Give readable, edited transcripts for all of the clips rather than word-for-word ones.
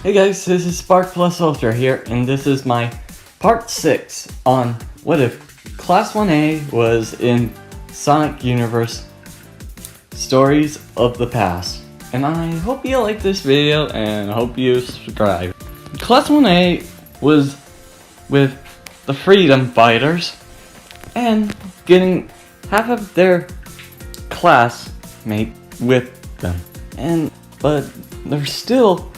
Hey guys, this is Spark Plus Ultra here, and this is my part 6 on what if Class 1A was in Sonic Universe Stories of the Past. And I hope you like this video, and I hope you subscribe. Class 1A was with the Freedom Fighters, and getting half of their classmate with them. But they're still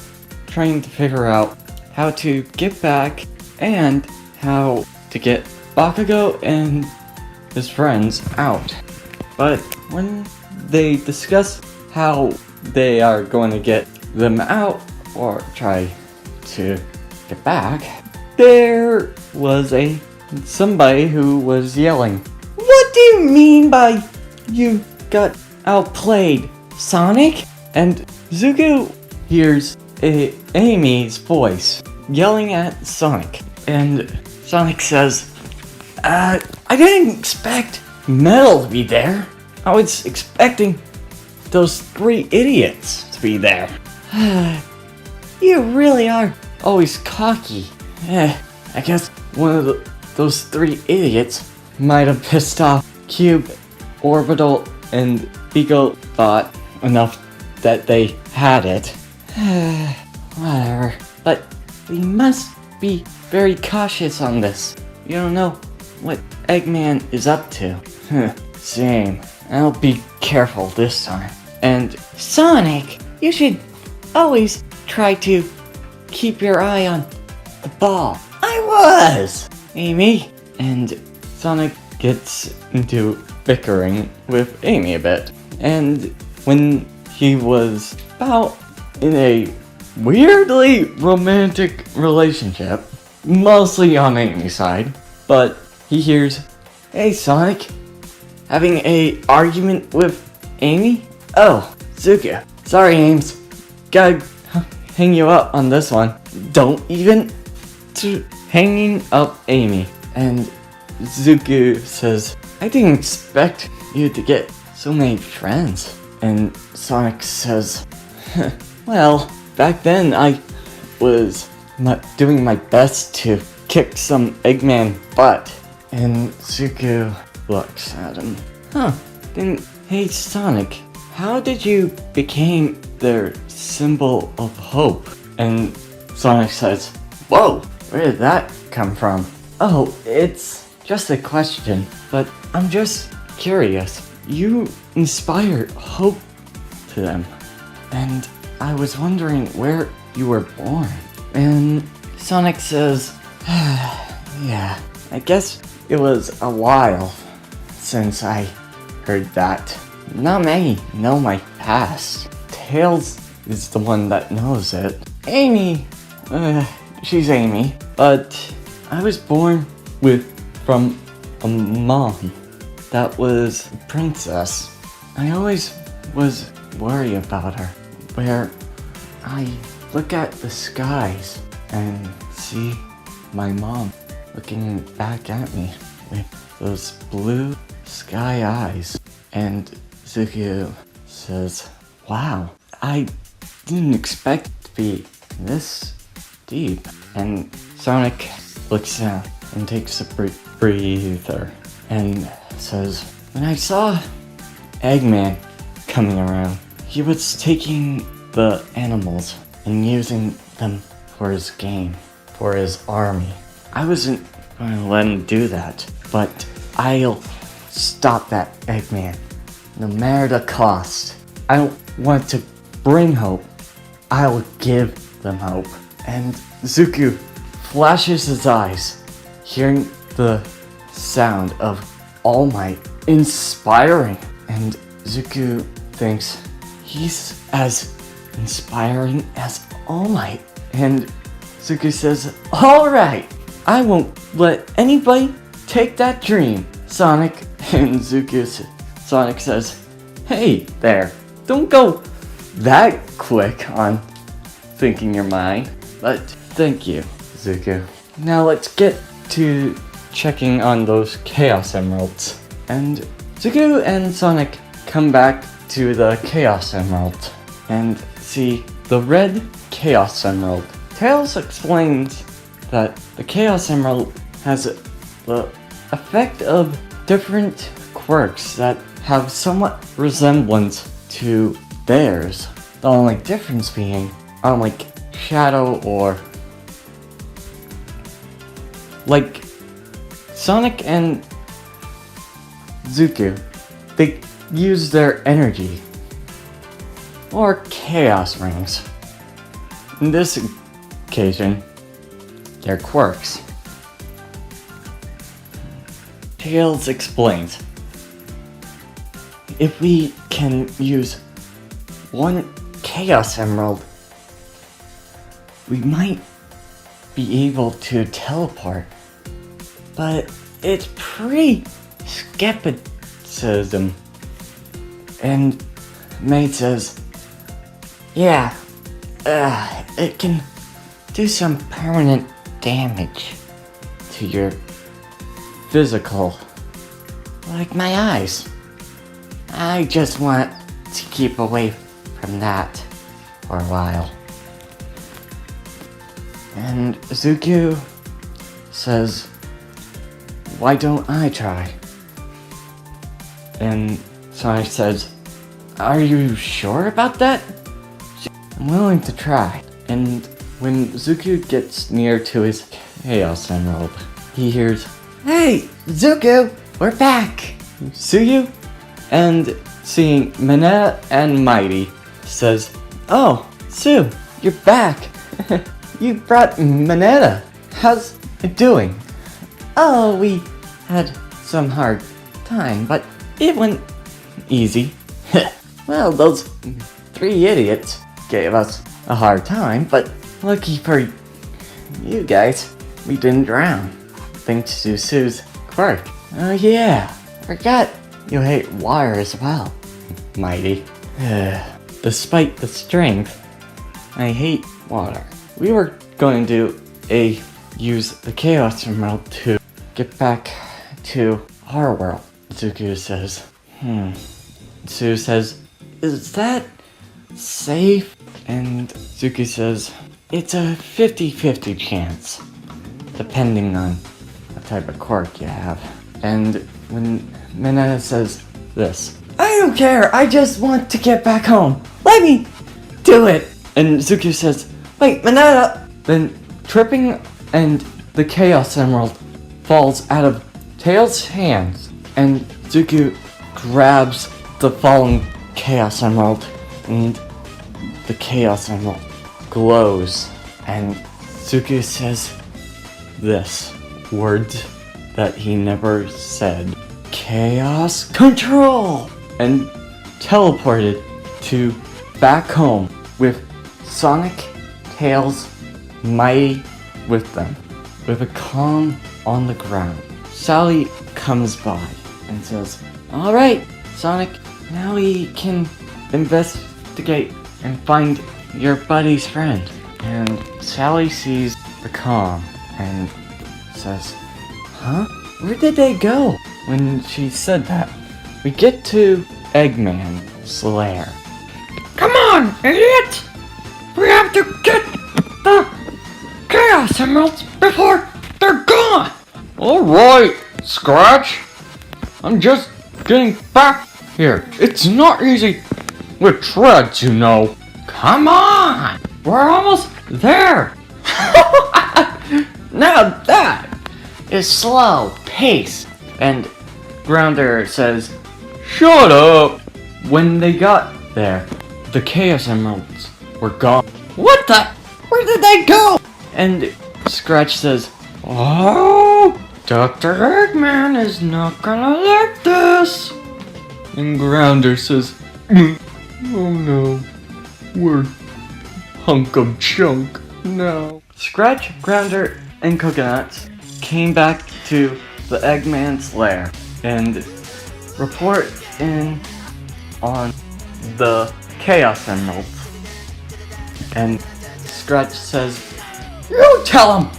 trying to figure out how to get back and how to get Bakugo and his friends out. But when they discuss how they are going to get them out or try to get back, there was somebody who was yelling, "What do you mean by you got outplayed, Sonic?" And Zuko hears Amy's voice yelling at Sonic, and Sonic says, I didn't expect Metal to be there. I was expecting those 3 idiots to be there." You really are always cocky. I guess one of those 3 idiots might have pissed off Cube, Orbital, and Pico Bot enough that they had it. Whatever. But we must be very cautious on this. You don't know what Eggman is up to. Same. I'll be careful this time. And Sonic, you should always try to keep your eye on the ball. I was! Amy. And Sonic gets into bickering with Amy a bit. And when he was about in a weirdly romantic relationship, mostly on Amy's side, but he hears, "Hey Sonic, having a argument with Amy? Oh, Zuko. Sorry Ames, gotta hang you up on this one." Don't even hanging up Amy. And Zuko says, "I didn't expect you to get so many friends." And Sonic says, "Well, back then I was doing my best to kick some Eggman butt." And Zuko looks at him. Then, hey Sonic, how did you become their symbol of hope? And Sonic says, "Whoa, where did that come from?" "Oh, it's just a question, but I'm just curious. You inspired hope to them, and I was wondering where you were born." And Sonic says, "Yeah, I guess it was a while since I heard that. Not many know my past. Tails is the one that knows it. Amy, she's Amy, but I was born from a mom that was a princess. I always was worried about her, where I look at the skies and see my mom looking back at me with those blue sky eyes." And Zuko says, "Wow, I didn't expect it to be this deep." And Sonic looks down and takes a breather and says, "When I saw Eggman coming around, he was taking the animals and using them for his game, for his army. I wasn't going to let him do that, but I'll stop that Eggman, no matter the cost. I don't want to bring hope, I'll give them hope." And Zuko flashes his eyes, hearing the sound of All Might, inspiring. And Zuko thinks he's as inspiring as All Might. And Zuko says, "Alright, I won't let anybody take that dream, Sonic." And Sonic says, "Hey there, don't go that quick on thinking you're mine, but thank you, Zuko. Now let's get to checking on those Chaos Emeralds." And Zuko and Sonic come back to the Chaos Emerald and see the red Chaos Emerald Tails explains that the Chaos Emerald has the effect of different quirks that have somewhat resemblance to theirs. The only difference being, unlike Shadow or like Sonic and Zuko, they use their energy or chaos rings. In this occasion, they're quirks. Tails explains, if we can use one Chaos Emerald, we might be able to teleport, but it's pretty skepticism. And May says, yeah, it can do some permanent damage to your physical, like my eyes. I just want to keep away from that for a while. And Zuko says, why don't I try? And Sonic says, are you sure about that? I'm willing to try. And when Zuko gets near to his Chaos Emerald, he hears, hey, Zuko, we're back! Suyu? And seeing Mineta and Mighty, says, oh, Sue, you're back! You brought Mineta! How's it doing? Oh, we had some hard time, but it went easy. Well, those 3 idiots gave us a hard time, but lucky for you guys, we didn't drown. Thanks to Sue's quirk. Oh yeah, forgot you hate water as well, Mighty. Despite the strength, I hate water. We were going to use the Chaos Emerald to get back to our world, Zuko says. Sue says, is that safe? And Zuko says, it's a 50-50 chance, depending on what type of quirk you have. And when Mineta says this, I don't care, I just want to get back home. Let me do it. And Zuko says, wait, Mineta. Then tripping and the Chaos Emerald falls out of Tails' hands. And Zuko grabs the fallen Chaos Emerald and the Chaos Emerald glows. And Zuko says this word that he never said. Chaos Control! And teleported to back home with Sonic, Tails, Mighty with them, with a calm on the ground. Sally comes by and says, alright, Sonic, now we can investigate and find your buddy's friend. And Sally sees the calm and says, huh? Where did they go? When she said that, we get to Eggman's lair. Come on, idiot! We have to get the Chaos Emeralds before they're gone! Alright, Scratch. I'm just getting back here. It's not easy with treads, you know. Come on! We're almost there! Now that is slow pace. And Grounder says, shut up! When they got there, the Chaos Emeralds were gone. What the? Where did they go? And Scratch says, oh, Dr. Eggman is not gonna like this. And Grounder says, oh no, we're hunk of junk now. Scratch, Grounder, and Coconuts came back to the Eggman's lair and report in on the Chaos Emeralds. And Scratch says, you tell him!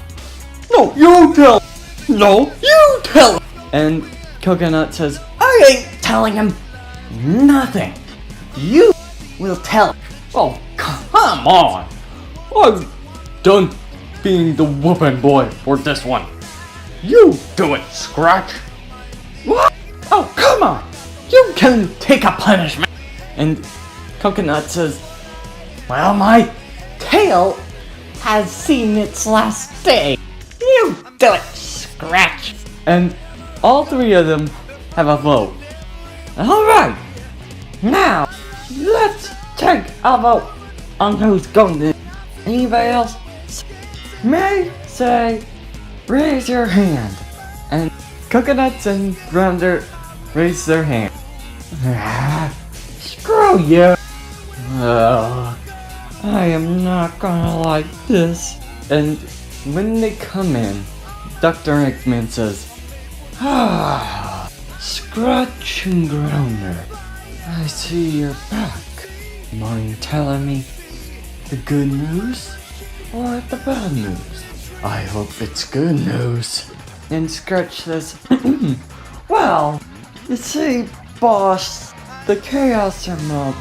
No, you tell him! No, you tell him! And Coconut says, I ain't telling him nothing. You will tell him. Oh, come on! I've done being the whooping boy for this one. You do it, Scratch. What? Oh, come on. You can take a punishment. And Coconut says, well, my tail has seen its last day. You do it, Scratch. And all three of them have a vote. Alright, now let's take a vote on who's going to. Anybody else may say, raise your hand. And Coconuts and Rounder raise their hand. Screw you. I am not gonna like this. And when they come in, Dr. Eggman says, Scratch and Grounder, I see you're back. Mind telling me the good news or the bad news? I hope it's good news. And Scratch says, well, you see, boss, the Chaos Emerald.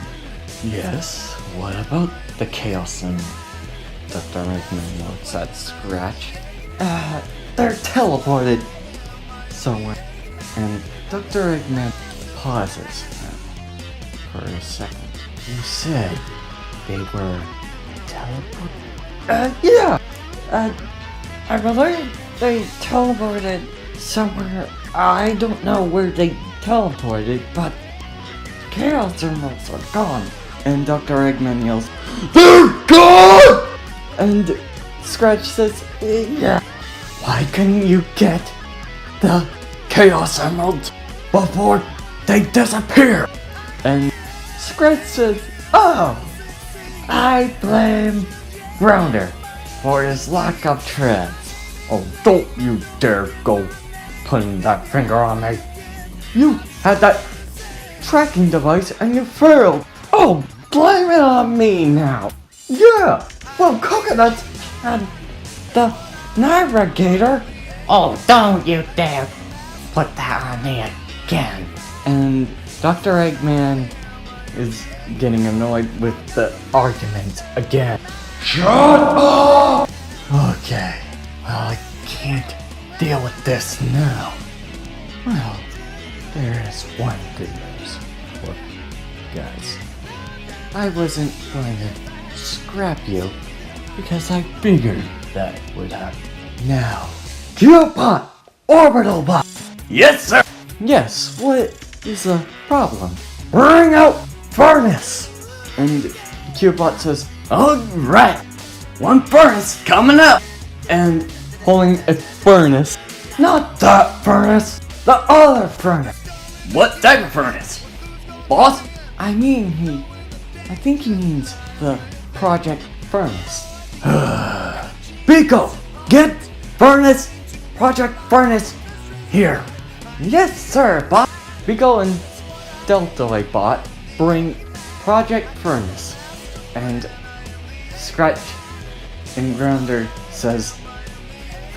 Yes, what about the Chaos Emerald? Dr. Eggman looks at Scratch. They're teleported somewhere. And Dr. Eggman pauses for a second. You said they were teleported? Yeah. I believe they teleported somewhere. I don't know where they teleported, but Chaos Emeralds are gone. And Dr. Eggman yells, they're gone! And Scratch says, yeah. Why couldn't you get the Chaos Emeralds before they disappear? And Scratch says, oh, I blame Grounder for his lack of treads. Oh, don't you dare go putting that finger on me. You had that tracking device and you failed. Oh, blame it on me now. Yeah, well, Coconut and the Navigator. Oh, don't you dare put that on me again. And Dr. Eggman is getting annoyed with the argument again. Shut up! Okay, well, I can't deal with this now. Well, there is one good news for you guys. I wasn't going to scrap you because I figured that would happen. Now, Cubot! Orbital Bot! Yes, sir! Yes, what is the problem? Bring out Furnace! And Cubot says, alright! One furnace coming up! And holding a furnace. Not that furnace! The other furnace! What type of furnace? Boss? I think he means the Project Furnace. Pico! Get Furnace! Project Furnace! Here! Yes, sir, Bot! Pico and Delta Bot bring Project Furnace. And Scratch and Grounder says,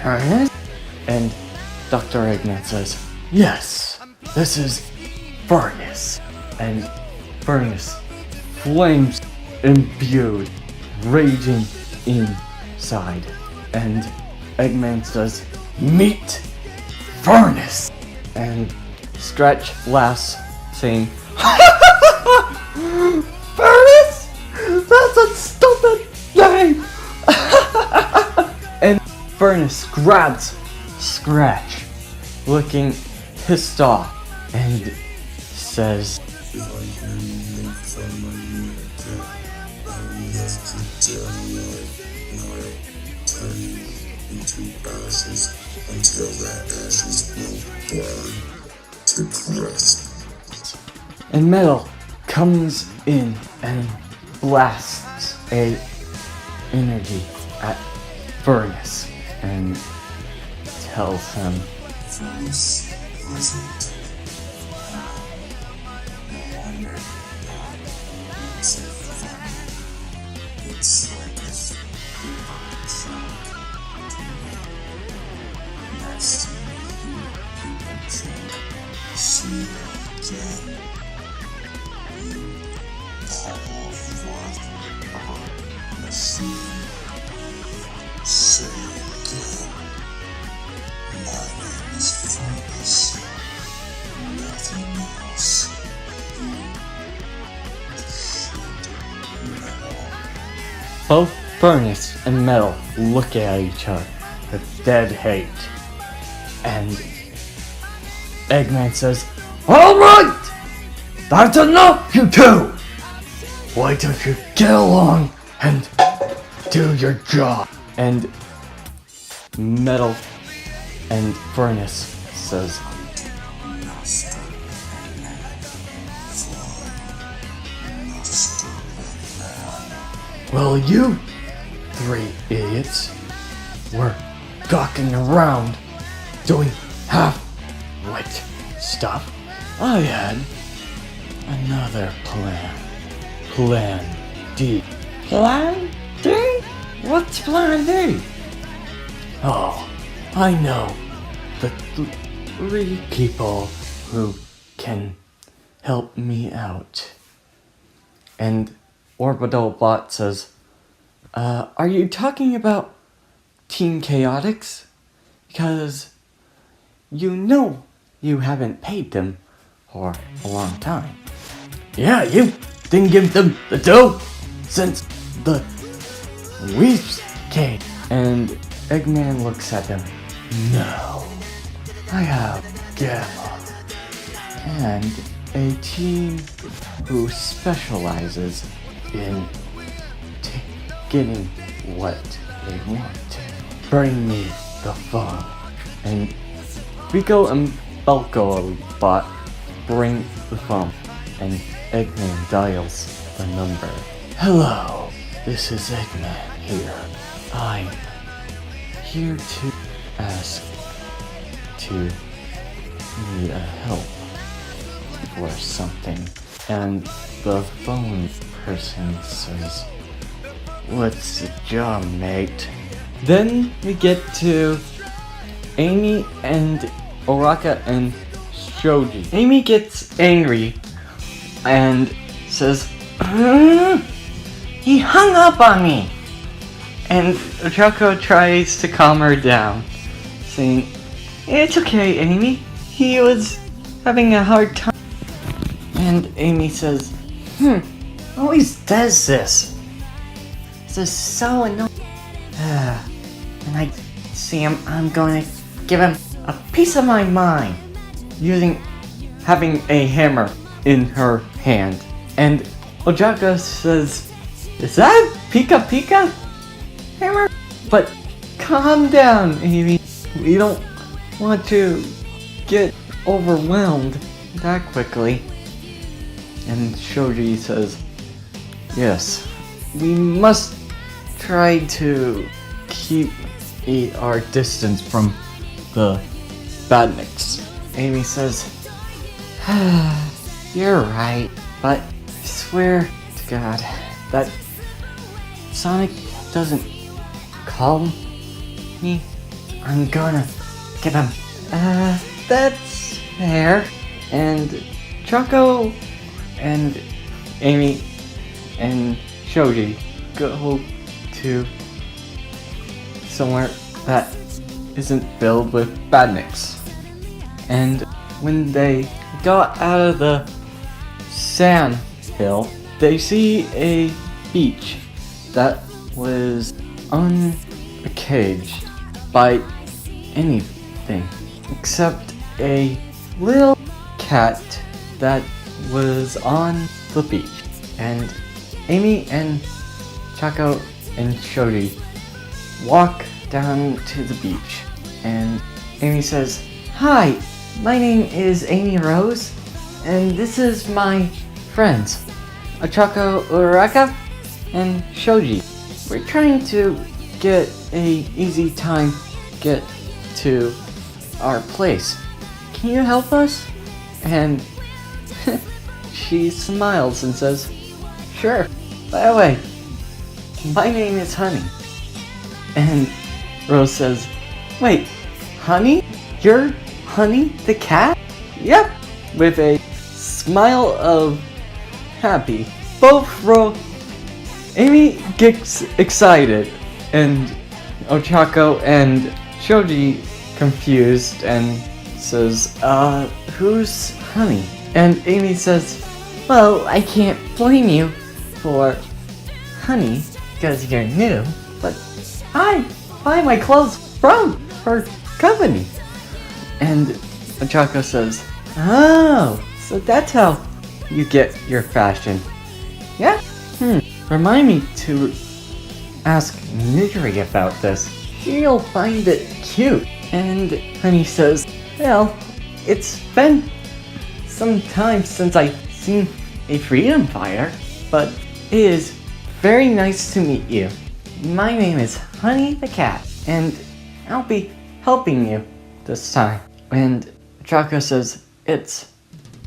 Furnace? And Dr. Eggman says, yes, this is Furnace. And Furnace, flames imbued, raging inside. And Eggman says, meet Furnace. And Scratch laughs, saying, Furnace? That's a stupid name! And Furnace grabs Scratch, looking pissed off, and says, If I hear you make fun of me like that, I will have to download and I'll turn you into ashes until that ashes will burn to crisp. and Metal comes in and blasts a energy at Furnace and tells him, Furnace wasn't no wonder it's a fun. It's like a super shock to me. Nice to meet you, people think. See you again. You Paul what? Machine. both Furnace and Metal look at each other with dead hate. And Eggman says, "Alright! That's enough, you two! Why don't you get along and do your job?" And Metal and Furnace says, "Well, you three idiots were gawking around doing half-wit stuff. I had another plan. Plan D." Plan D? What's Plan D? "Oh, I know the three people who can help me out." And Orbital Bot says, "Are you talking about Team Chaotix? Because you know you haven't paid them for a long time." "Yeah, you didn't give them the dough since the Weeps came." And Eggman looks at them. "No, I have Gamma and a team who specializes in getting what they want. Bring me the phone." And Rico and Balco Bot bring the phone, and Eggman dials the number. "Hello, this is Eggman here. I'm here to ask to need a help for something." And the phone person says, "What's the job, mate?" Then we get to Amy and Oraka and Shoji. Amy gets angry and says, "He hung up on me." And Ochako tries to calm her down, saying, "It's okay, Amy. He was having a hard time." And Amy says, "Always does this. This is so annoying. And I see him, I'm going to give him a piece of my mind." Having a hammer in her hand. And Ojaka says, "Is that Pika Pika hammer? But calm down, Amy. We don't want to get overwhelmed that quickly." And Shoji says, "Yes, we must try to keep our distance from the Badniks." Amy says, "You're right, but I swear to God that Sonic doesn't call me. I'm gonna give him." That's fair." And Choco and Amy and Shoji go to somewhere that isn't filled with badniks. And when they got out of the sand hill, they see a beach that was uncaged by anything except a little cat that was on the beach. And Amy and Chaco and Shoji walk down to the beach, and Amy says, "Hi, my name is Amy Rose, and this is my friends, Ochako Uraka and Shoji. We're trying to get a easy time get to our place. Can you help us?" And she smiles and says, "Sure. By the way, my name is Honey." And Rose says, "Wait, Honey? You're Honey the cat?" "Yep." With a smile of happy. Amy gets excited, and Ochako and Shoji confused and says, "Who's Honey?" And Amy says, "Well, I can't blame you for Honey because you're new, but I buy my clothes from her company. And Ochako says, oh, so that's how you get your fashion. Yeah? Remind me to ask Midori about this. She'll find it cute. And Honey says, well, it's been some time since I've seen a freedom fighter, but it is very nice to meet you. My name is Honey the Cat, and I'll be helping you this time. And Ochako says, it's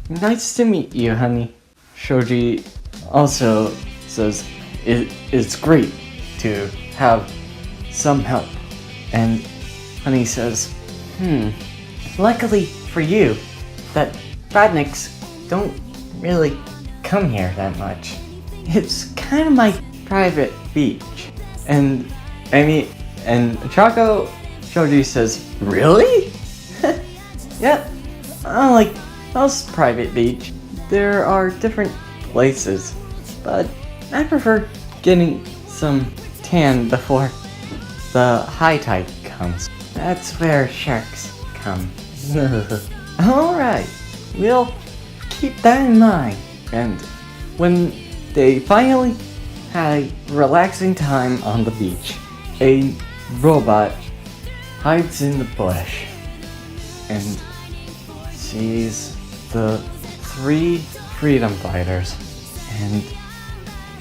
nice to meet you, Honey. Shoji also says, it's great to have some help. And Honey says, luckily for you, that badniks don't really come here that much. It's kind of my private beach. And Ochako Shoji says, really? Yep, unlike most private beach, there are different places, but I prefer getting some tan before the high tide comes. That's where sharks come. Alright, we'll keep that in mind. And when they finally had a relaxing time on the beach, a robot hides in the bush and sees the 3 freedom fighters and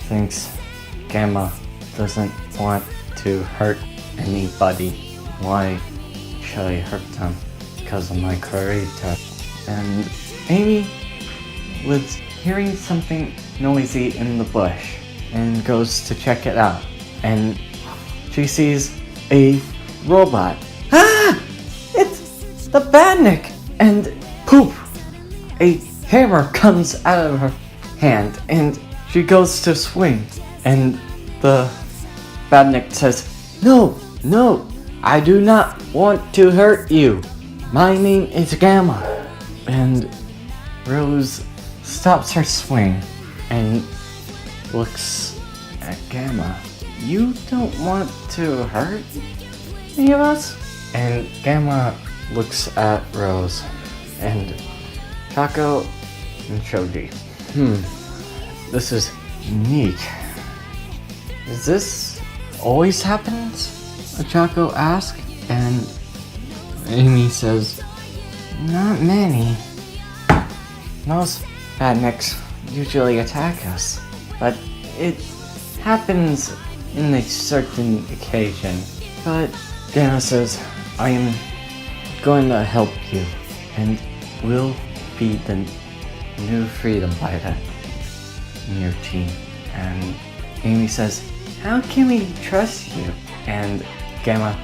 thinks Gamma doesn't want to hurt anybody. Why should I hurt them? Because of my character. And Amy was hearing something noisy in the bush and goes to check it out. And she sees a robot. Ah! It's the Badnik! And poof! A hammer comes out of her hand and she goes to swing. And the Badnik says, no, I do not want to hurt you. My name is Gamma. And Rose stops her swing and looks at Gamma. You don't want to hurt any of us? And Gamma looks at Rose and Chaco and Shoji. This is neat. Does this always happens? Chaco asks, and Amy says, not many. Most badniks usually attack us, but it happens in a certain occasion. But Gamma says, I am going to help you, and we'll be the new freedom fighter in your team. And Amy says, how can we trust you? And Gamma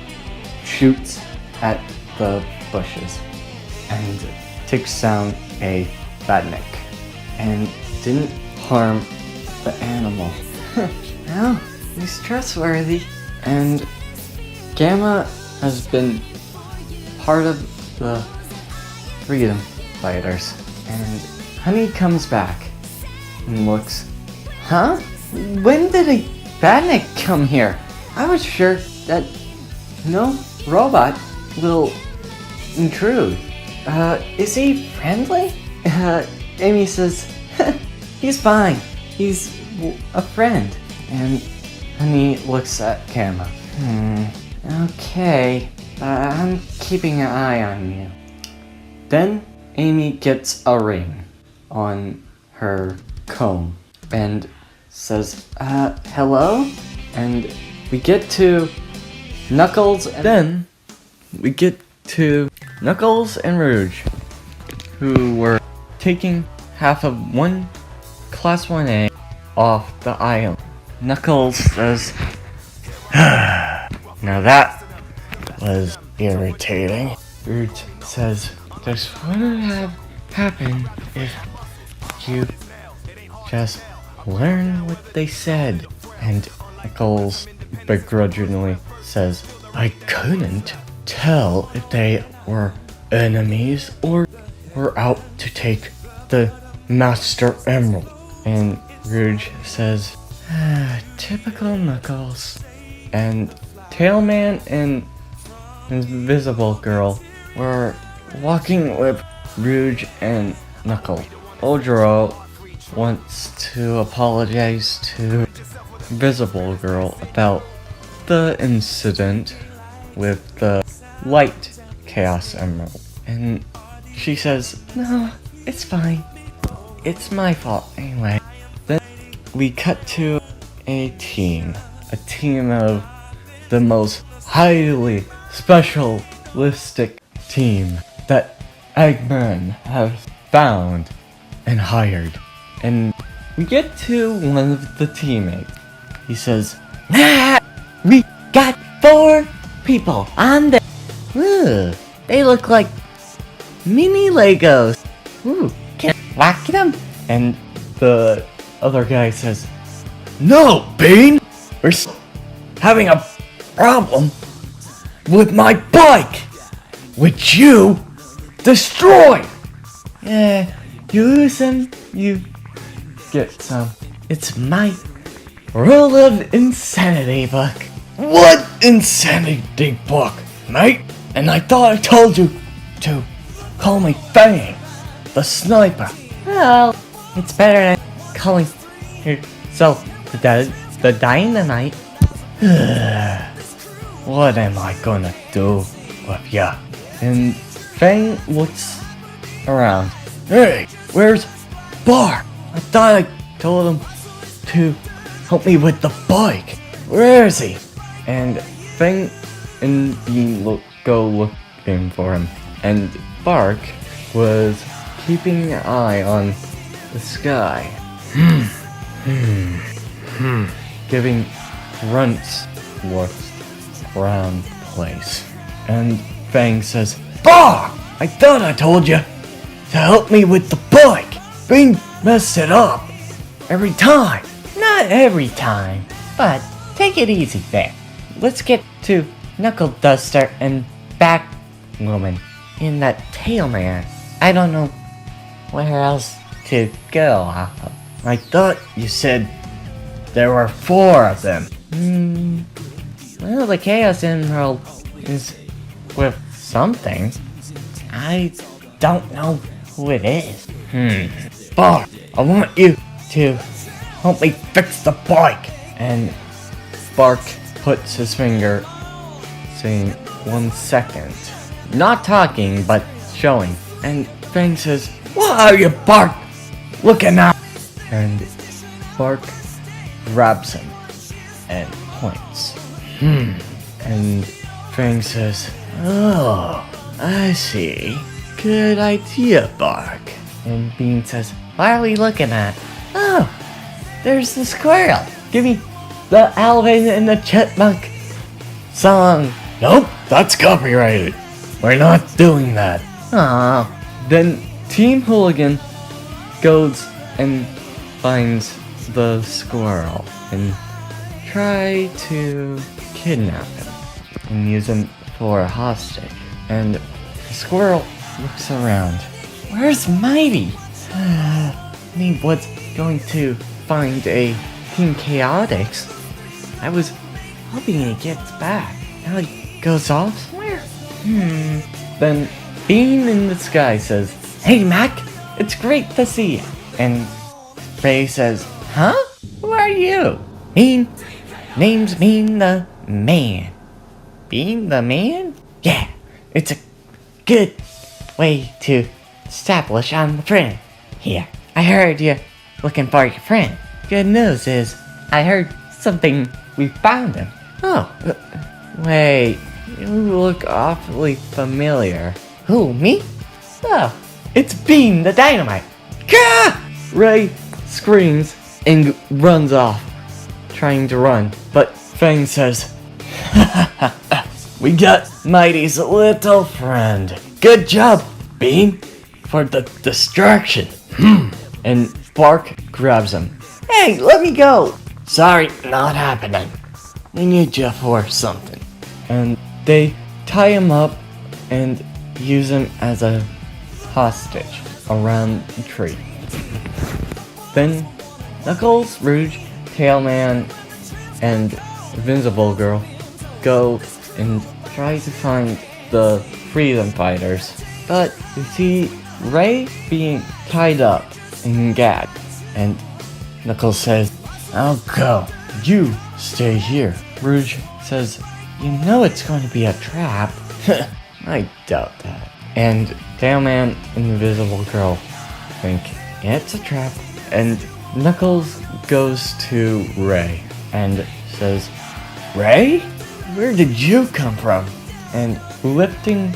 shoots at the bushes and takes down a badnik and didn't harm the animal. Well, he's trustworthy. And Gamma has been part of the freedom fighters. And Honey comes back and looks, huh? When did a badnik come here? I was sure that no robot will intrude. Is he friendly? Amy says, he's fine. He's a friend. And Honey looks at Gamma. Okay, I'm keeping an eye on you. Then Amy gets a ring on her comb and says, hello? And we get to Knuckles, and then we get to Knuckles and Rouge, who were taking half of one Class 1A off the island. Knuckles says, now that was irritating. Rouge says, this wouldn't have happened if you just learn what they said. And Knuckles begrudgingly says, I couldn't tell if they were enemies or were out to take the Master Emerald. And Rouge says, Typical Knuckles. And Tailman and Invisible Girl were walking with Rouge and Knuckles. Ojiro wants to apologize to Invisible Girl about the incident with the Light Chaos Emerald. And she says, no, it's fine. It's my fault anyway. Then we cut to a team of the most highly specialistic team that Eggman has found and hired. And we get to one of the teammates. He says, we got 4 people on there. Ooh, they look like mini Legos. Ooh, can I walk them? And the other guy says, no, Bean! We're having a problem with my bike, which you destroyed! Yeah, you lose some, you get some. It's my Rule of Insanity book. What insanity book, mate? And I thought I told you to call me Fang, the sniper. Well, it's better than calling yourself the Dynamite. What am I gonna do with ya? And Fang looks around. Hey, where's Bark? I thought I told him to help me with the bike. Where is he? And Fang and Bean go looking for him. And Bark was keeping an eye on the sky. Giving grunts looks around the place. And Fang says, Bark! I thought I told you to help me with the bike. Bean messed it up every time. Not every time, but take it easy there. Let's get to Knuckle Duster and Batwoman in that Tailman. I don't know where else to go off of. I thought you said there were 4 of them. Well, the Chaos Emerald is with something. I don't know who it is. Bark, I want you to help me fix the bike. And Bark puts his finger, saying 1 second. Not talking, but showing. And Fang says, what are you, Bark, looking at? And Bark grabs him and points. And Fang says, oh, I see. Good idea, Bark. And Bean says, what are we looking at? Oh, there's the squirrel. Give me the Alvin and the Chipmunk song. Nope, that's copyrighted. We're not doing that. Oh. Then Team Hooligan goes and finds the squirrel and try to kidnap him and use him for a hostage. And the squirrel looks around. Where's Mighty? He was going to find a Team Chaotix. I was hoping he gets back. Now he goes off somewhere? Then Bean in the Sky says, hey Mac, it's great to see you. And Ray says, huh? Who are you? Bean. Name's Bean the Man. Bean the Man? Yeah, it's a good way to establish I'm a friend. Here, I heard you're looking for your friend. Good news is, I heard something. We found him. Oh, wait, you look awfully familiar. Who, me? Oh, it's Bean the Dynamite. Gah! Ray screams and runs off, trying to run, but Fang says, we got Mighty's little friend. Good job, Bean, for the distraction. And Bark grabs him. Hey, let me go. Sorry, not happening. We need you for something. And they tie him up and use him as a hostage around the tree. Then Knuckles, Rouge, Tailman and Invincible Girl go and try to find the freedom fighters. But you see Ray being tied up and gagged. And Knuckles says, I'll go. You stay here. Rouge says, you know it's going to be a trap. I doubt that. And Tailman and Invisible Girl think it's a trap. And Knuckles goes to Ray and says, Ray? Where did you come from? And lifting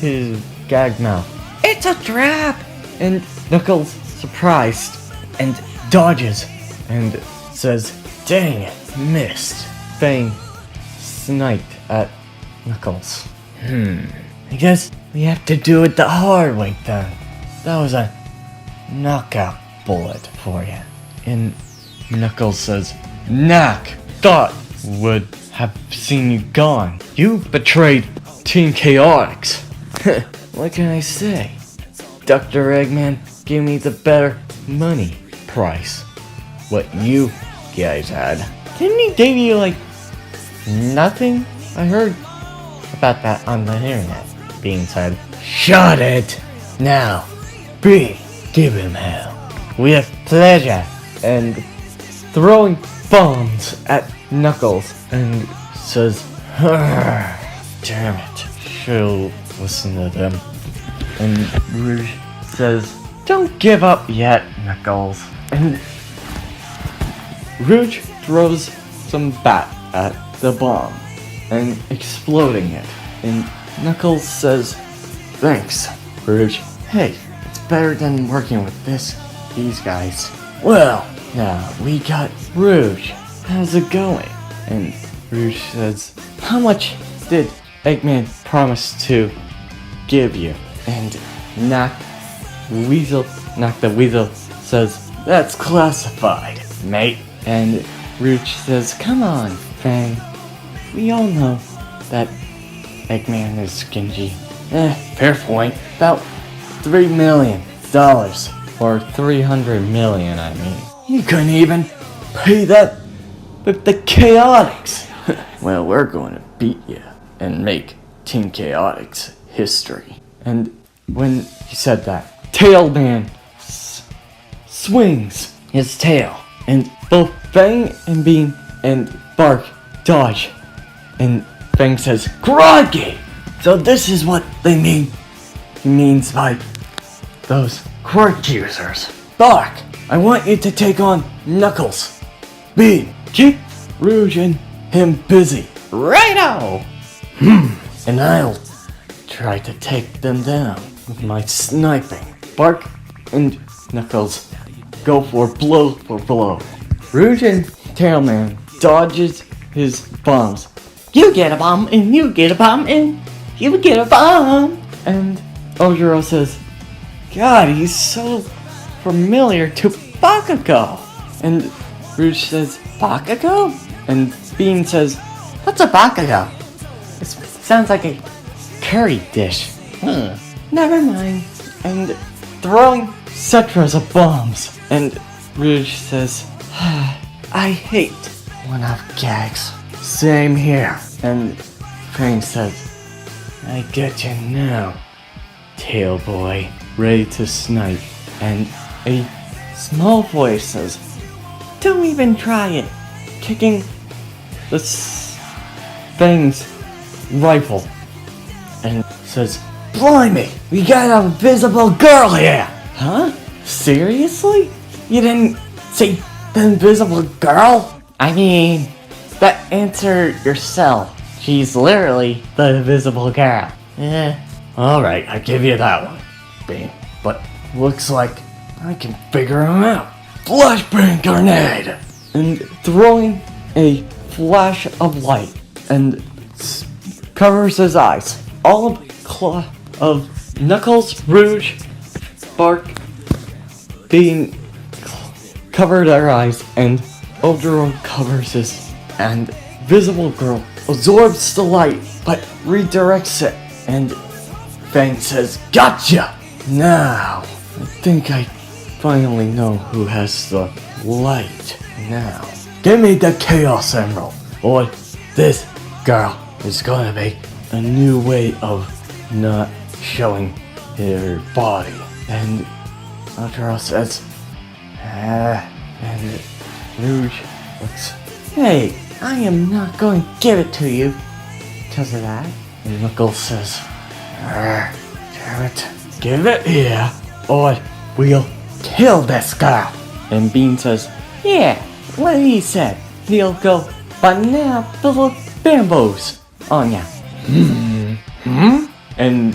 his gag mouth, it's a trap! And Knuckles, surprised, and dodges and says, dang it, missed. Fang sniped at Knuckles. I guess we have to do it the hard way then. That was a knockout bullet for you. And Knuckles says, Knack thought would have seen you gone. You betrayed Team Chaotix. What can I say? Dr. Eggman gave me the better money price. What you guys had. Didn't he give you like nothing? I heard about that on the internet being said. Shut it! Now, B, give him hell. With pleasure. And throwing bombs at Knuckles and says, damn it, she'll listen to them. And Rouge says, don't give up yet, Knuckles. And Rouge throws some bat at the bomb and exploding it. And Knuckles says, thanks, Rouge. Hey, it's better than working with these guys. Well, now we got Rouge. How's it going? And Rouge says, how much did Eggman promise to give you? And Knock the Weasel says, that's classified, mate. And Rouge says, come on, Fang. We all know that Eggman is stingy. Fair point. About $3 million. Or 300 million, I mean. You couldn't even pay that with the Chaotix. Well, we're going to beat you and make Team Chaotix history. And when he said that, Tailman swings his tail. And both Fang and Bean and Bark dodge. And Fang says, Groggy! So this is what they mean. He means by those quirk users. Bark, I want you to take on Knuckles. Bean, keep Rouge and him busy. Righto! And I'll try to take them down with my sniping. Bark and Knuckles go for blow. Rouge and Tailman dodges his bombs. You get a bomb, and you get a bomb, and you get a bomb. And Ojiro says, God, he's so familiar to Bakugo. And Rouge says, Bakugo? And Bean says, what's a Bakugo? It sounds like a curry dish. Never mind. And throwing cetras of bombs. And Rouge says, I hate one-off gags. Same here. And Crane says, I get you now, Tail Boy, ready to snipe. And a small voice says, don't even try it. Kicking the Fang's rifle. And says, blimey, we got an invisible girl here. Huh? Seriously? You didn't say the invisible girl? I mean, that answer yourself. She's literally the invisible girl. Alright, I give you that one, Bean. But looks like I can figure him out. Flashbang grenade! And throwing a flash of light and covers his eyes. All of Knuckles, Rouge, Bark, Bean cover their eyes, and Ojiro covers his, and Visible Girl absorbs the light but redirects it, and Fang says, gotcha! Now, I think I finally know who has the light now. give me the Chaos Emerald, or this girl is gonna make a new way of not showing her body. And the girl says, and Rouge looks, hey, I am not going to give it to you because of that. And Knuckles says, damn it, give it here, or we'll kill this girl. And Bean says, yeah, what he said. He'll go banana full of bamboos on ya. And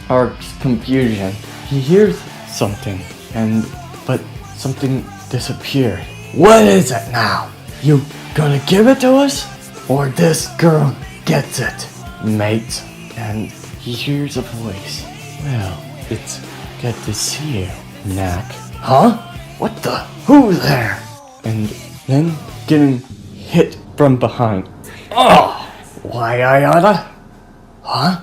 Park's confusion. He hears something, but something disappeared. What is it now? You gonna give it to us? Or this girl gets it, mate? And he hears a voice. Well, it's good to see you, Knack. Huh? What the? Who's there? And then getting hit from behind. Oh! Why, I oughta? Huh?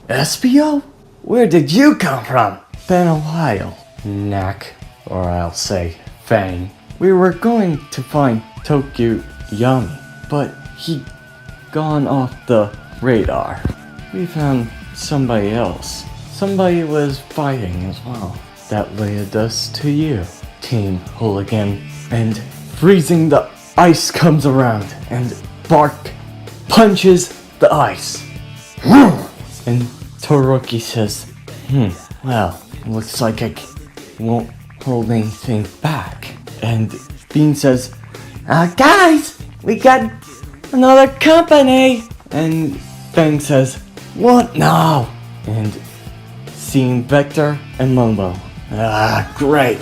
Espio? Where did you come from? Been a while, Knack, or I'll say Fang. We were going to find Tokyo Yami, but he gone off the radar. We found somebody else. Somebody was fighting as well. That led us to you, Team Hooligan. And freezing the ice comes around, and Bark punches the ice. And Todoroki says, well, looks like I won't hold anything back. And Bean says, guys, we got another company. And Fang says, what now? And seeing Vector and Momo. Great.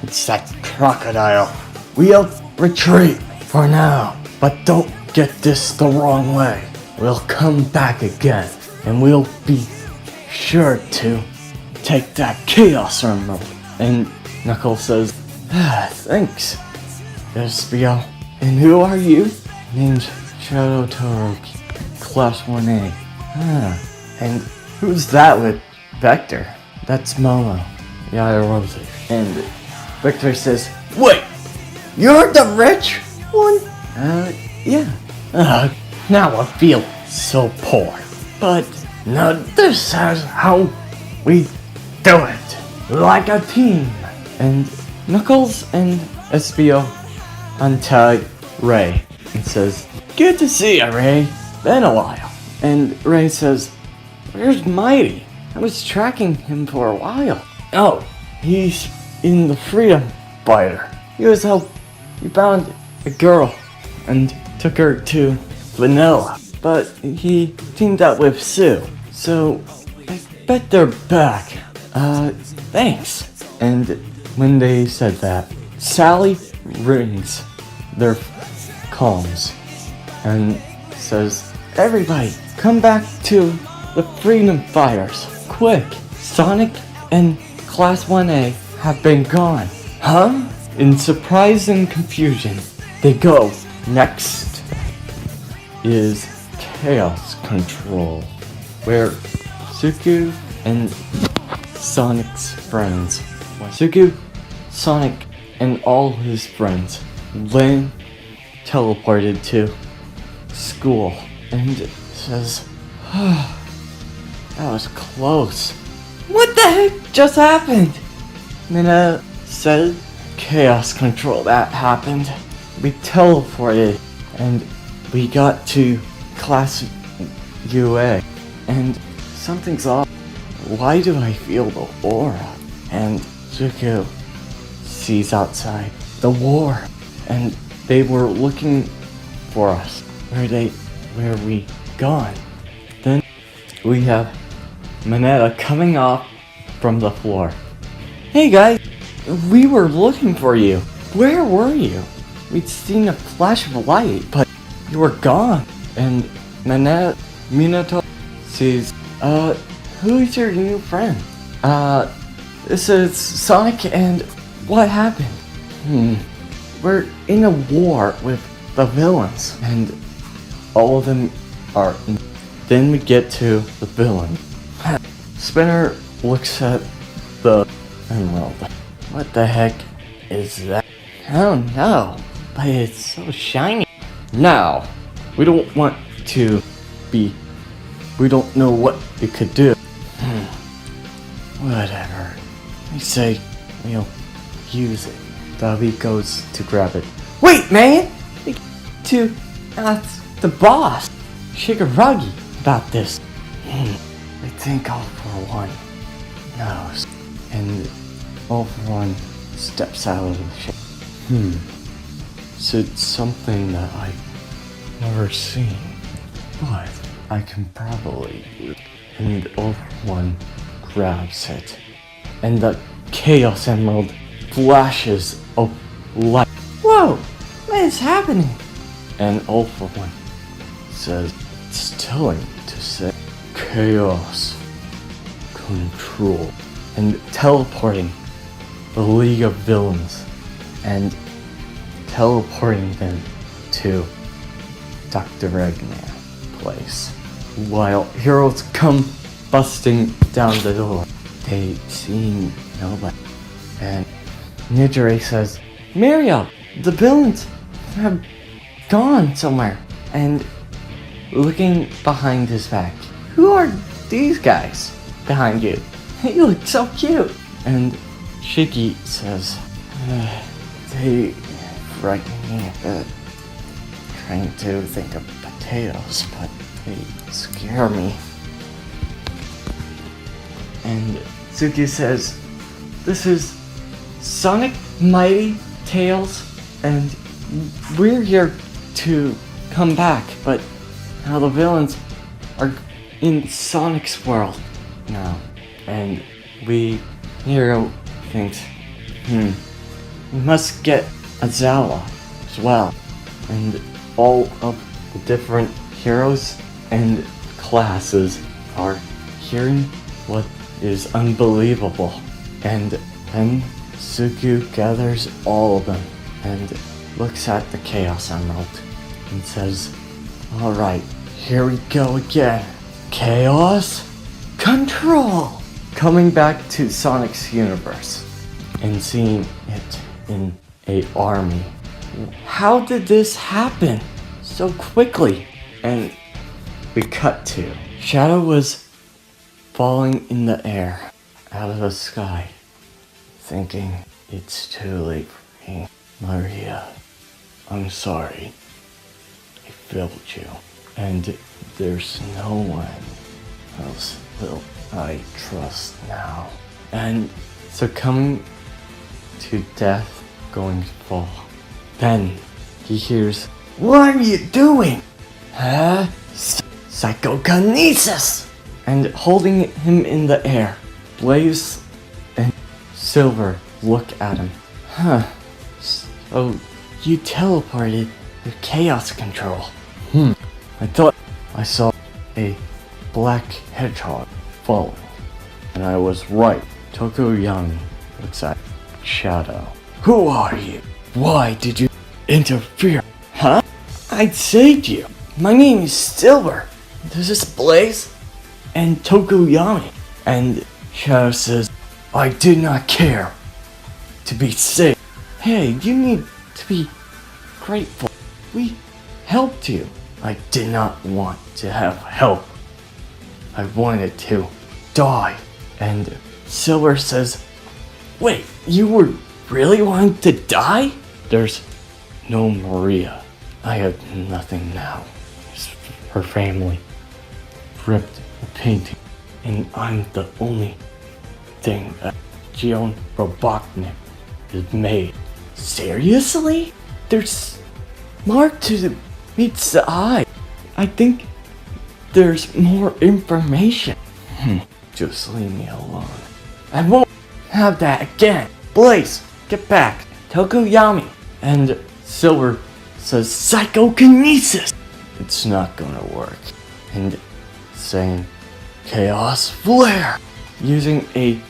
It's that crocodile. We'll retreat for now, but don't get this the wrong way. We'll come back again, and we'll be sure to take that Chaos Emerald. And Knuckles says, thanks, Espio. And who are you? Name's Shadow Todoroki, Class 1A. And who's that with Vector? That's Momo. Yaoyorozu. And Vector says, wait, you're the rich one? Yeah. Now I feel so poor. But now this is how we do it. Like a team. And Knuckles and Espio untie Ray and says, good to see you, Ray. Been a while. And Ray says, where's Mighty? I was tracking him for a while. Oh, he's in the Freedom Fighter. He found a girl and took her to Vanilla. But he teamed up with Sue. So I bet they're back. Thanks. And when they said that, Sally rings their comms and says, everybody, come back to the Freedom Fighters, quick. Sonic and Class 1A have been gone. Huh? In surprise and confusion, they go. Next is Chaos Control, where Suku and Sonic's friends, Suku, Sonic, and all his friends, then teleported to school, and says, that was close. What the heck just happened? Mina said, Chaos Control, that happened. We teleported, and we got to Class UA, and something's off. Why do I feel the aura? And Zuko sees outside the war, and they were looking for us. Where we gone? Then we have Mineta coming off from the floor. Hey guys, we were looking for you. Where were you? We'd seen a flash of light, but you were gone. And Minato says, who's your new friend? This is Sonic, and what happened? We're in a war with the villains, and all of them are. Then we get to the villain. Spinner looks at the emerald. What the heck is that? Oh no, but it's so shiny. Now, we don't want to be... We don't know what it could do. Whatever. I say we'll use it. Dabi goes to grab it. Wait, man! To ask the boss, Shigaragi, about this. I think All For One knows. And All For One steps out of the ship. So it's something that I've never seen. But I can probably do it. And All For One grabs it. And the Chaos Emerald flashes of light. Whoa! What is happening? And All For One says, it's telling me to say Chaos Control. And teleporting the League of Villains and teleporting them to Dr. Eggman's place. While heroes come busting down the door, they see nobody. And Nijire says, Mirio, the villains have gone somewhere. And looking behind his back, who are these guys behind you? You look so cute. And Shiki says, they frighten me a bit. Trying to think of potatoes, but they scare me. And Suki says, this is Sonic Mighty Tails, and we're here to come back, but now the villains are in Sonic's world now. And Nero thinks, we must get Azawa as well. And all of the different heroes and classes are hearing what is unbelievable. And then Suku gathers all of them and looks at the Chaos Emerald and says, alright, here we go again. Chaos Control! Coming back to Sonic's universe and seeing it in a army. How did this happen so quickly? And we cut to Shadow was falling in the air out of the sky, thinking, it's too late for me. Maria, I'm sorry. I failed you. And there's no one else will I trust now. And succumbing to death, going to fall. Then he hears, what are you doing? Huh? Psychokinesis! And holding him in the air, Blaze and Silver look at him. Huh. So you teleported with Chaos Control. I thought I saw a black hedgehog falling. And I was right. Tokoyami looks at Shadow. Who are you? Why did you interfere? Huh? I saved you. My name is Silver. This is Blaze and Tokoyami. And Shadow says, I did not care to be saved. Hey, you need to be grateful. We helped you. I did not want to have help. I wanted to die. And Silver says, wait, you were really wanting to die? There's no Maria. I have nothing now. Her family ripped the painting, and I'm the only thing that Gion Robotnik has made. Seriously? There's more to meets the eye. I think there's more information. Just leave me alone. I won't have that again. Blaze, get back. Tokoyami. And Silver says psychokinesis. It's not gonna work. And saying chaos flare. Using a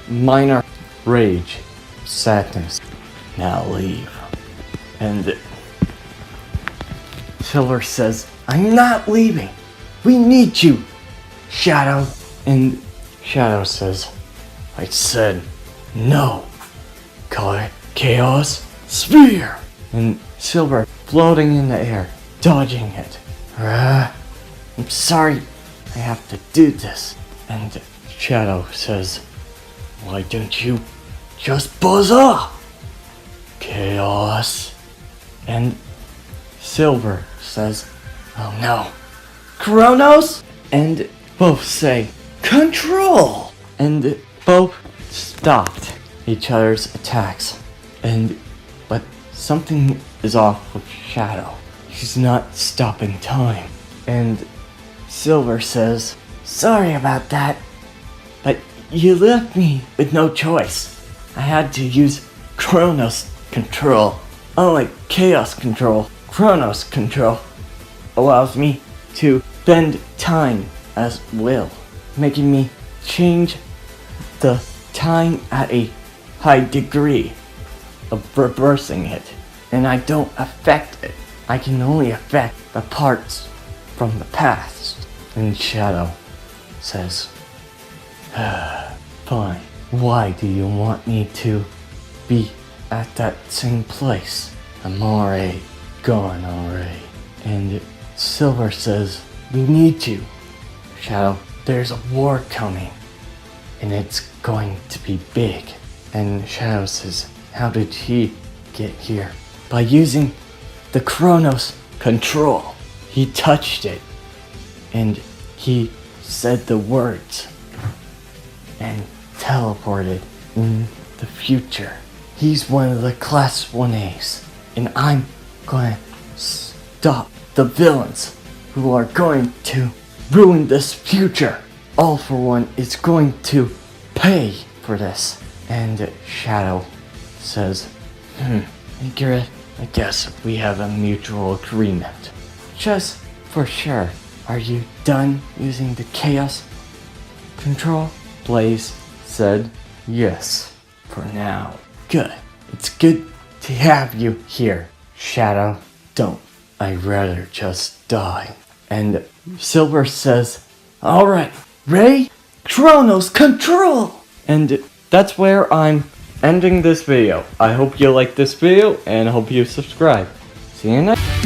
minor rage, sadness. Now leave. And Silver says, I'm not leaving. We need you, Shadow. And Shadow says, I said no. Call it Chaos Sphere. And Silver floating in the air, dodging it. I'm sorry, I have to do this. And Shadow says, why don't you just buzz off? Chaos. And Silver says, oh no, Kronos? And both say, control! And both stopped each other's attacks. But something is off with Shadow. He's not stopping time. And Silver says, sorry about that, but you left me with no choice. I had to use Kronos control. Unlike Chaos control, Kronos control allows me to bend time as will, making me change the time at a high degree of reversing it. And I don't affect it. I can only affect the parts from the past. And Shadow says, fine. Why do you want me to be at that same place? I'm already gone already. And Silver says, we need to. Shadow, there's a war coming. And it's going to be big. And Shadow says, how did he get here? By using the Kronos control. He touched it. And he said the words. And teleported in the future. He's one of the Class 1As. And I'm gonna stop the villains who are going to ruin this future. All for One is going to pay for this. And Shadow says, Garrett, I guess we have a mutual agreement. Just for sure, are you done using the Chaos control? Blaze said, yes, for now. Good. It's good to have you here. Shadow, don't. I'd rather just die. And Silver says, alright, ready? Kronos control! And that's where I'm ending this video. I hope you like this video and I hope you subscribe. See you next